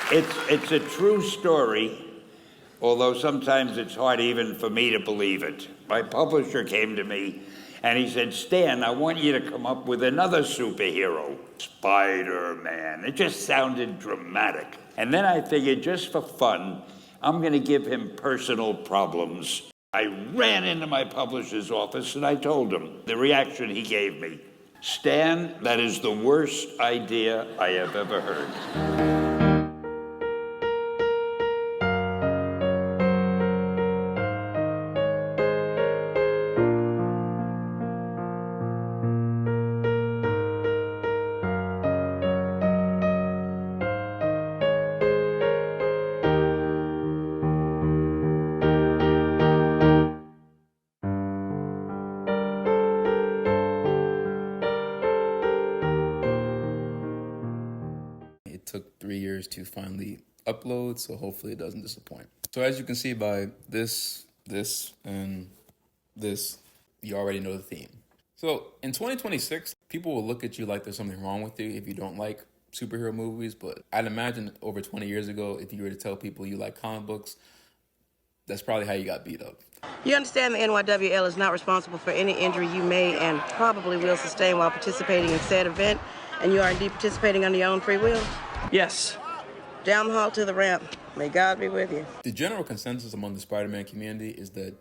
It's a true story, although sometimes it's hard even for me to believe it. My publisher came to me and he said, Stan, I want you to come up with another superhero, Spider-Man. It just sounded dramatic. And then I figured, just for fun, I'm going to give him personal problems. I ran into my publisher's office and I told him the reaction he gave me. Stan, that is the worst idea I have ever heard. It took 3 years to finally upload, so hopefully it doesn't disappoint. So as you can see by this, and this, you already know the theme. So in 2026, people will look at you like there's something wrong with you if you don't like superhero movies, but I'd imagine over 20 years ago, if you were to tell people you like comic books, that's probably how you got beat up. You understand the NYWL is not responsible for any injury you may and probably will sustain while participating in said event, and you are indeed participating on your own free will? Yes. Down the hall to the ramp. May God be with you. The general consensus among the Spider-Man community is that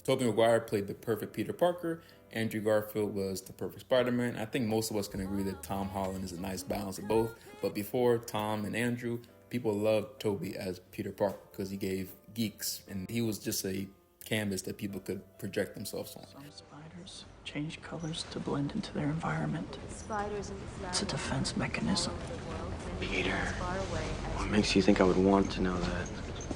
Tobey Maguire played the perfect Peter Parker, Andrew Garfield was the perfect Spider-Man. I think most of us can agree that Tom Holland is a nice balance of both, but before Tom and Andrew, people loved Tobey as Peter Parker because he gave geeks, and he was just a canvas that people could project themselves on. Some spiders change colors to blend into their environment. It's a defense mechanism. Peter, what makes you think I would want to know that?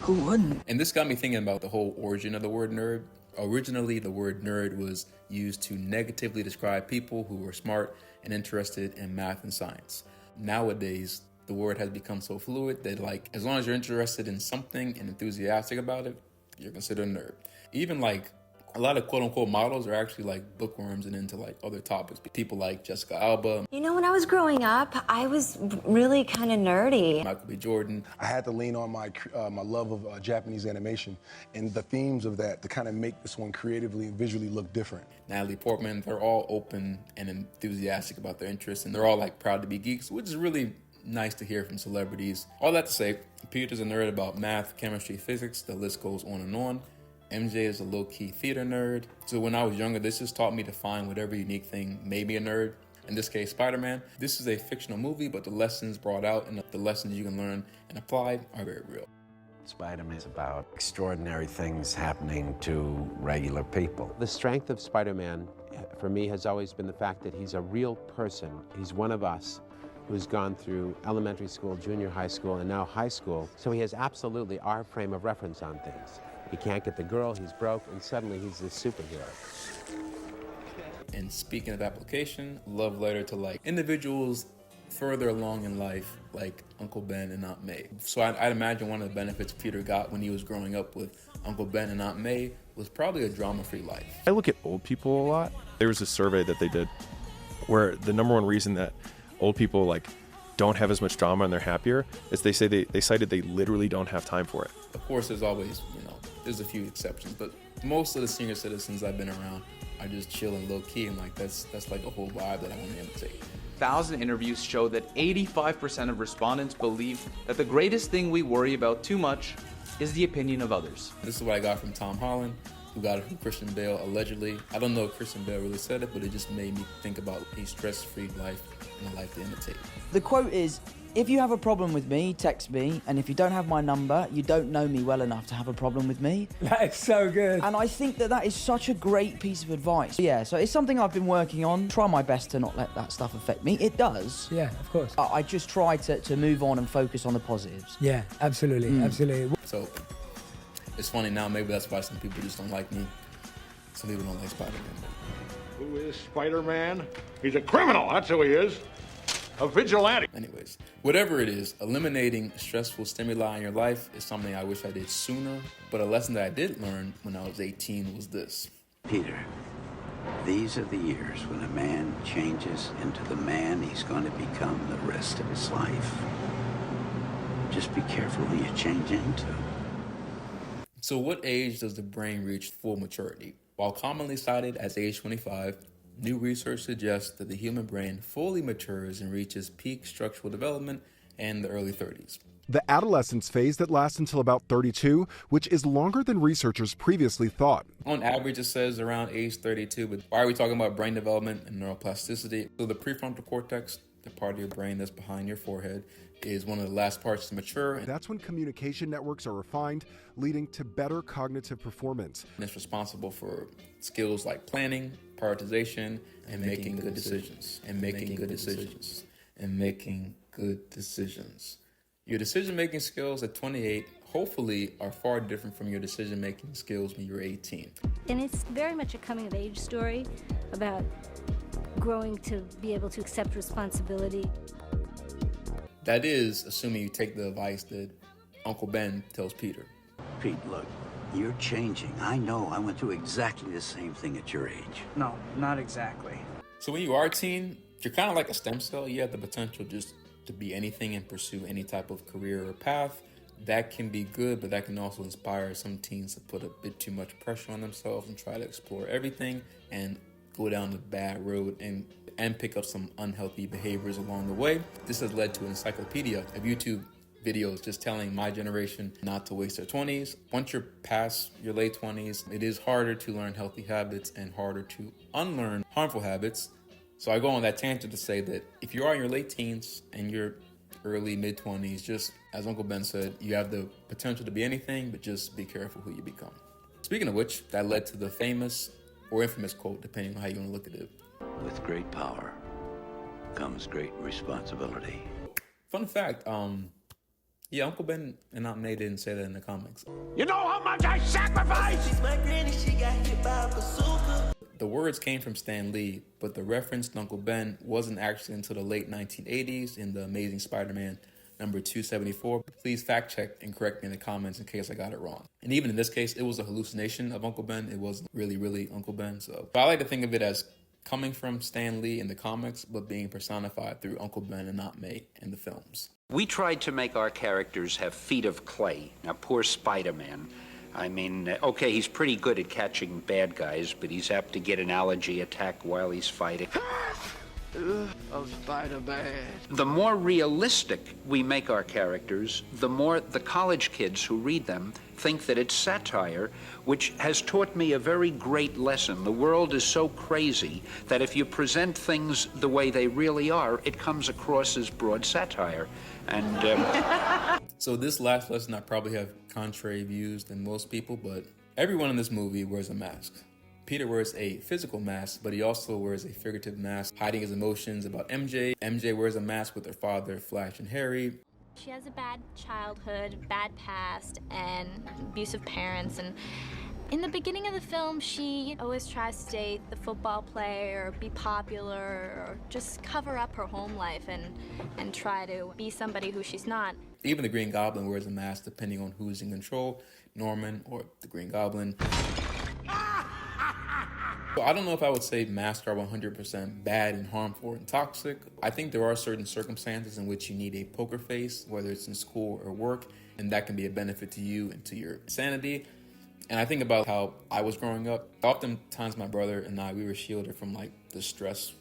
Who wouldn't? And this got me thinking about the whole origin of the word nerd. Originally, the word nerd was used to negatively describe people who were smart and interested in math and science. Nowadays, the word has become so fluid that, like, as long as you're interested in something and enthusiastic about it, you're considered a nerd. Even like a lot of quote-unquote models are actually like bookworms and into like other topics. People like Jessica Alba. You know, when I was growing up, I was really kind of nerdy. Michael B. Jordan. I had to lean on my love of Japanese animation and the themes of that to kind of make this one creatively and visually look different. Natalie Portman, they're all open and enthusiastic about their interests, and they're all like proud to be geeks, which is really nice to hear from celebrities. All that to say, Peter's a nerd about math, chemistry, physics, the list goes on and on. MJ is a low-key theater nerd. So when I was younger, this just taught me to find whatever unique thing made me a nerd. In this case, Spider-Man. This is a fictional movie, but the lessons brought out and the lessons you can learn and apply are very real. Spider-Man is about extraordinary things happening to regular people. The strength of Spider-Man, for me, has always been the fact that he's a real person. He's one of us who's gone through elementary school, junior high school, and now high school. So he has absolutely our frame of reference on things. He can't get the girl, he's broke, and suddenly he's this superhero. And speaking of application, love letter to like individuals further along in life, like Uncle Ben and Aunt May. So I'd imagine one of the benefits Peter got when he was growing up with Uncle Ben and Aunt May was probably a drama-free life. I look at old people a lot. There was a survey that they did where the number one reason that old people like don't have as much drama and they're happier is they say they cited they literally don't have time for it. Of course, there's always, there's a few exceptions, but most of the senior citizens I've been around are just chilling low-key, and like that's like a whole vibe that I want to imitate. 1,000 interviews show that 85% of respondents believe that the greatest thing we worry about too much is the opinion of others. This is what I got from Tom Holland, who got it from Christian Bale, allegedly. I don't know if Christian Bale really said it, but it just made me think about a stress-free life and a life to imitate. The quote is, if you have a problem with me, text me, and if you don't have my number, you don't know me well enough to have a problem with me. That is so good. And I think that is such a great piece of advice. Yeah, so it's something I've been working on. Try my best to not let that stuff affect me. It does. Yeah, of course. I just try to move on and focus on the positives. Yeah, absolutely, absolutely. So, it's funny now, maybe that's why some people just don't like me. Some people don't like Spider-Man. Who is Spider-Man? He's a criminal, that's who he is. A vigilante. Anyways, whatever it is, eliminating stressful stimuli in your life is something I wish I did sooner, but a lesson that I did learn when I was 18 was this. Peter, these are the years when a man changes into the man he's going to become the rest of his life. Just be careful who you change into. So what age does the brain reach full maturity? While commonly cited as age 25, new research suggests that the human brain fully matures and reaches peak structural development in the early 30s. The adolescence phase that lasts until about 32, which is longer than researchers previously thought. On average, it says around age 32, but why are we talking about brain development and neuroplasticity? So the prefrontal cortex, the part of your brain that's behind your forehead, is one of the last parts to mature. That's when communication networks are refined, leading to better cognitive performance. And it's responsible for skills like planning, prioritization, and making good decisions. Your decision-making skills at 28 hopefully are far different from your decision-making skills when you're 18. And it's very much a coming-of-age story about growing to be able to accept responsibility. That is, assuming you take the advice that Uncle Ben tells Peter. Pete, look, you're changing. I know. I went through exactly the same thing at your age. No, not exactly. So when you are a teen, you're kind of like a stem cell. You have the potential just to be anything and pursue any type of career or path. That can be good, but that can also inspire some teens to put a bit too much pressure on themselves and try to explore everything and go down the bad road and pick up some unhealthy behaviors along the way. This has led to an encyclopedia of YouTube videos just telling my generation not to waste their 20s. Once you're past your late 20s, it is harder to learn healthy habits and harder to unlearn harmful habits. So I go on that tangent to say that if you are in your late teens and your early mid-20s, just as Uncle Ben said, you have the potential to be anything, but just be careful who you become. Speaking of which, that led to the famous or infamous quote, depending on how you want to look at it. With great power comes great responsibility. Fun fact, yeah, Uncle Ben and Aunt May didn't say that in the comics. You know how much I sacrificed? The words came from Stan Lee, but the reference to Uncle Ben wasn't actually until the late 1980s in The Amazing Spider-Man number 274. Please fact check and correct me in the comments in case I got it wrong. And even in this case, it was a hallucination of Uncle Ben. It wasn't really Uncle Ben. So I like to think of it as coming from Stan Lee in the comics, but being personified through Uncle Ben and Aunt May in the films. We tried to make our characters have feet of clay. Now, poor Spider-Man. I mean, okay, he's pretty good at catching bad guys, but he's apt to get an allergy attack while he's fighting. Oh, Spider-Man. The more realistic we make our characters, the more the college kids who read them think that it's satire, which has taught me a very great lesson. The world is so crazy that if you present things the way they really are, it comes across as broad satire. And So this last lesson, I probably have contrary views than most people, but everyone in this movie wears a mask. Peter wears a physical mask, but he also wears a figurative mask, hiding his emotions about MJ. MJ wears a mask with her father, Flash and Harry. She has a bad childhood, bad past, and abusive parents. And in the beginning of the film, she always tries to date the football player, or be popular, or just cover up her home life and try to be somebody who she's not. Even the Green Goblin wears a mask depending on who's in control, Norman or the Green Goblin. So I don't know if I would say masks are 100% bad and harmful and toxic. I think there are certain circumstances in which you need a poker face, whether it's in school or work, and that can be a benefit to you and to your sanity. And I think about how I was growing up. Oftentimes my brother and I, we were shielded from like the stress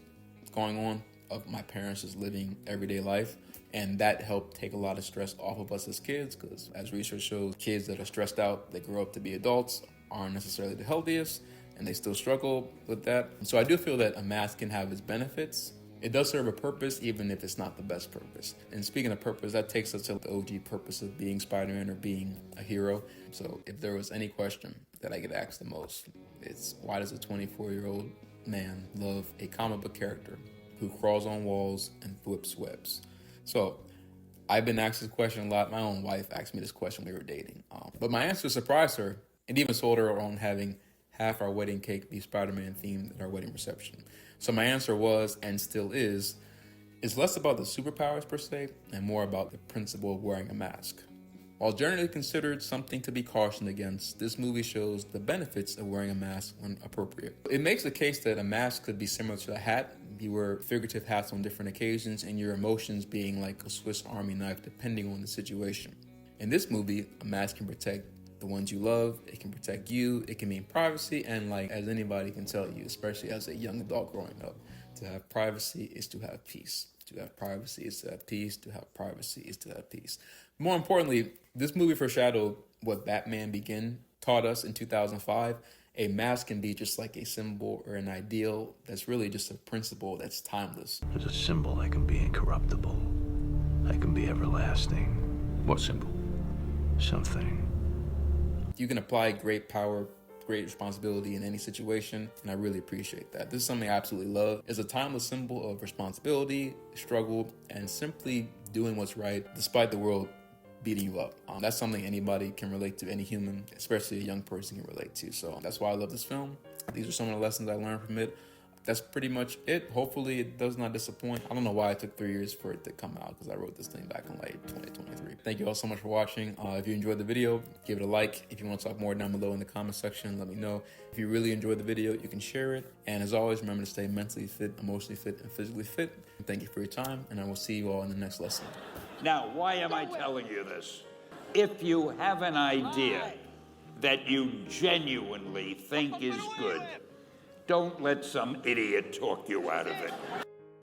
going on of my parents just living everyday life. And that helped take a lot of stress off of us as kids, because as research shows, kids that are stressed out, they grow up to be adults, aren't necessarily the healthiest, and they still struggle with that. So I do feel that a mask can have its benefits. It does serve a purpose, even if it's not the best purpose. And speaking of purpose, that takes us to the OG purpose of being Spider-Man or being a hero. So if there was any question that I get asked the most, it's why does a 24-year-old man love a comic book character who crawls on walls and whips webs? So I've been asked this question a lot. My own wife asked me this question when we were dating. But my answer surprised her, and even sold her on having half our wedding cake be Spider-Man themed at our wedding reception. So my answer was, and still is, it's less about the superpowers per se, and more about the principle of wearing a mask. While generally considered something to be cautioned against, this movie shows the benefits of wearing a mask when appropriate. It makes the case that a mask could be similar to a hat. You wear figurative hats on different occasions, and your emotions being like a Swiss Army knife depending on the situation. In this movie, a mask can protect the ones you love, it can protect you, it can mean privacy, and like as anybody can tell you, especially as a young adult growing up, to have privacy is to have peace. To have privacy is to have peace. To have privacy is to have peace. More importantly, this movie foreshadowed what Batman Begin taught us in 2005. A mask can be just like a symbol or an ideal that's really just a principle that's timeless. There's a symbol that can be incorruptible, that can be everlasting. What symbol? Something. You can apply great power, great responsibility in any situation, and I really appreciate that. This is something I absolutely love. It's a timeless symbol of responsibility, struggle, and simply doing what's right despite the world beating you up. That's something anybody can relate to, any human, especially a young person can relate to. So that's why I love this film. These are some of the lessons I learned from it. That's pretty much it. Hopefully it does not disappoint. I don't know why it took 3 years for it to come out, because I wrote this thing back in like 2023. Thank you all so much for watching. If you enjoyed the video, give it a like. If you want to talk more down below in the comment section, let me know. If you really enjoyed the video, you can share it. And as always, remember to stay mentally fit, emotionally fit, and physically fit. Thank you for your time, and I will see you all in the next lesson. Now, why am I telling you this? If you have an idea that you genuinely think is good, don't let some idiot talk you out of it.